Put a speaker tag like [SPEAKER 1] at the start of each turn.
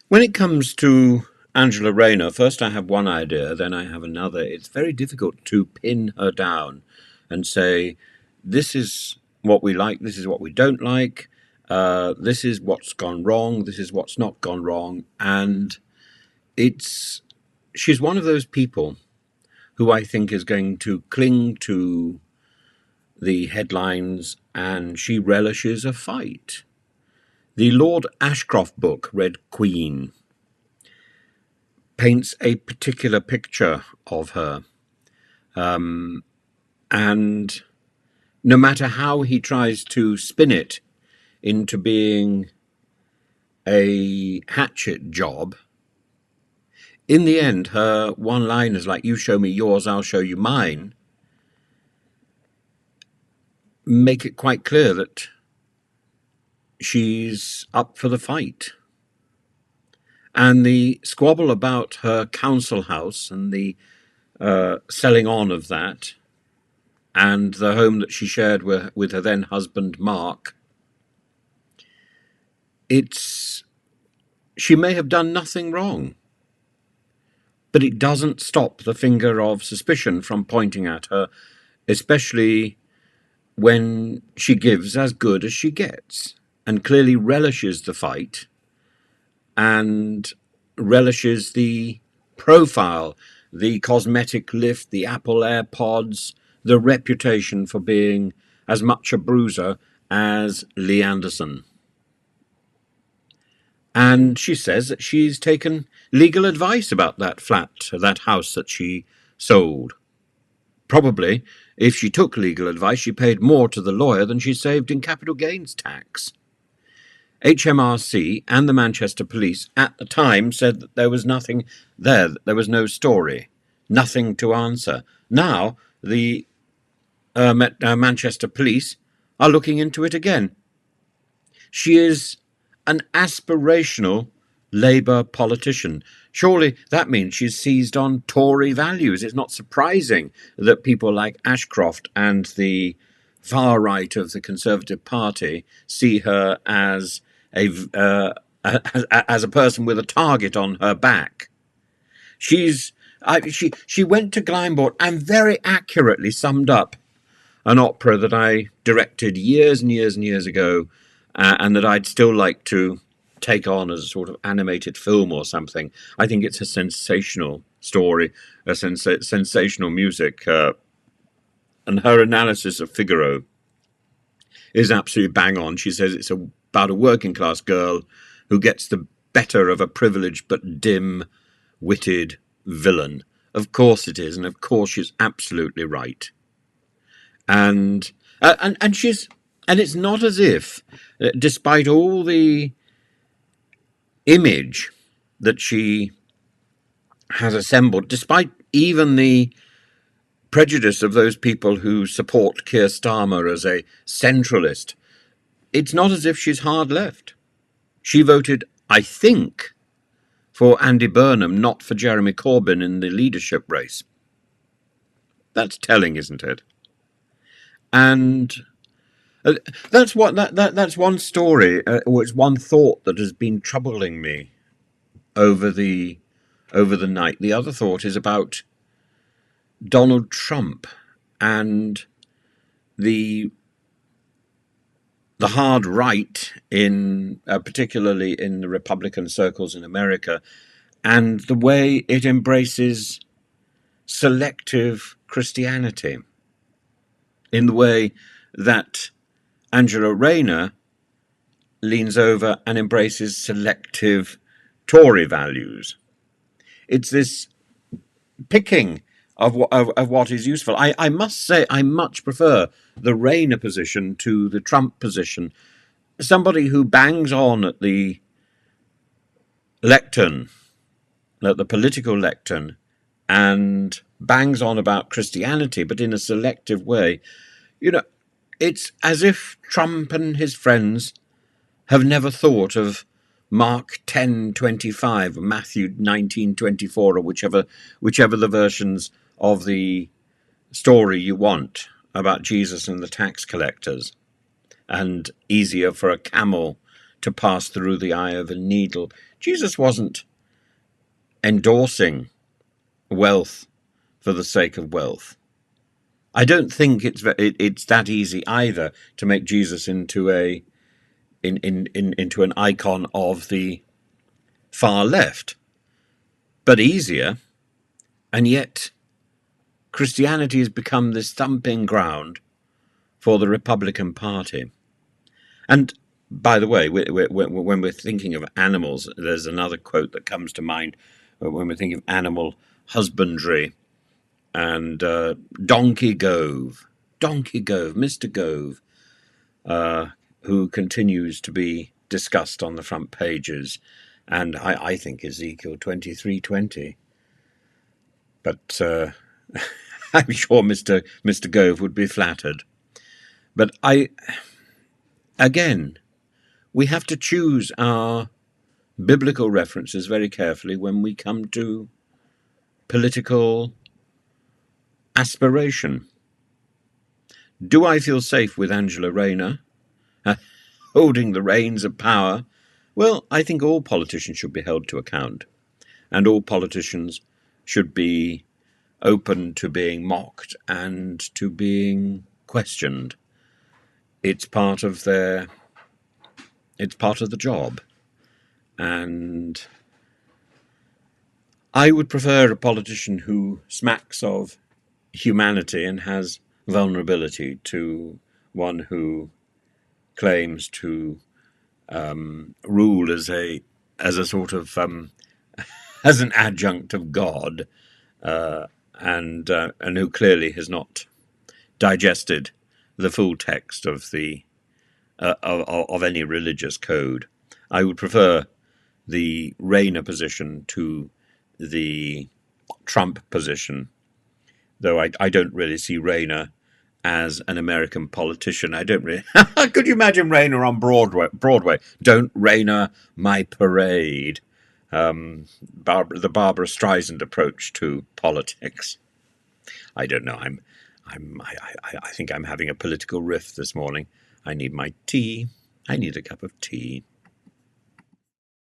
[SPEAKER 1] When it comes to Angela Rayner, first I have one idea, then I have another. It's very difficult to pin her down and say, this is what we like, this is what we don't like, this is what's gone wrong, this is what's not gone wrong. And it's she's one of those people who I think is going to cling to the headlines, and she relishes a fight. The Lord Ashcroft book, Red Queen, paints a particular picture of her. And no matter how he tries to spin it into being a hatchet job, in the end, her one-liners like, you show me yours, I'll show you mine, make it quite clear that she's up for the fight. And the squabble about her council house and the selling on of that, and the home that she shared with her then husband Mark, she may have done nothing wrong, but it doesn't stop the finger of suspicion from pointing at her, especially when she gives as good as she gets and clearly relishes the fight and relishes the profile, the cosmetic lift, the Apple AirPods, the reputation for being as much a bruiser as Lee Anderson. And she says that she's taken legal advice about that flat, that house that she sold. Probably, if she took legal advice, she paid more to the lawyer than she saved in capital gains tax. HMRC and the Manchester police at the time said that there was nothing there, that there was no story, nothing to answer. Now, the Manchester police are looking into it again. She is an aspirational Labour politician. Surely that means she's seized on Tory values. It's not surprising that people like Ashcroft and the far right of the Conservative Party see her as a person with a target on her back. She went to Glyndebourne and very accurately summed up an opera that I directed years and years and years ago, and that I'd still like to take on as a sort of animated film or something. I think it's a sensational story, a sensational music, and her analysis of Figaro is absolutely bang on. She says it's about a working class girl who gets the better of a privileged but dim-witted villain. Of course it is, and of course she's absolutely right. And it's not as if, despite all the image that she has assembled, despite even the prejudice of those people who support Keir Starmer as a centralist, it's not as if she's hard left. She voted, I think, for Andy Burnham, not for Jeremy Corbyn in the leadership race. That's telling, isn't it? And that's one story, or it's one thought that has been troubling me over the night. The other thought is about Donald Trump and the hard right, in particularly in the Republican circles in America, and the way it embraces selective Christianity, in the way that Angela Rayner leans over and embraces selective Tory values. It's this picking of what is useful. I must say I much prefer the Rayner position to the Trump position. Somebody who bangs on at the lectern, at the political lectern, and bangs on about Christianity, but in a selective way. You know, it's as if Trump and his friends have never thought of Mark 10:25, Matthew 19:24, or whichever the versions of the story you want about Jesus and the tax collectors, and easier for a camel to pass through the eye of a needle. Jesus wasn't endorsing wealth for the sake of wealth. I don't think it's that easy either to make Jesus into into an icon of the far left, but easier. And yet Christianity has become this thumping ground for the Republican Party. And by the way, when we're thinking of animals, there's another quote that comes to mind when we're thinking of animal husbandry. And Donkey Gove, Mr. Gove, who continues to be discussed on the front pages, and I think Ezekiel 23:20. But I'm sure Mr. Gove would be flattered. But again, we have to choose our biblical references very carefully when we come to political aspiration. Do I feel safe with Angela Rayner holding the reins of power? Well, I think all politicians should be held to account, and all politicians should be open to being mocked and to being questioned. It's part of the job. And I would prefer a politician who smacks of humanity and has vulnerability to one who claims to rule as a sort of as an adjunct of God, and who clearly has not digested the full text of the of any religious code. I would prefer the Rayner position to the Trump position, though I don't really see Rayner as an American politician. I don't really. Could you imagine Rayner on Broadway? Don't Rayner my parade. The Barbara Streisand approach to politics. I don't know. I think I'm having a political riff this morning. I need my tea. I need a cup of tea.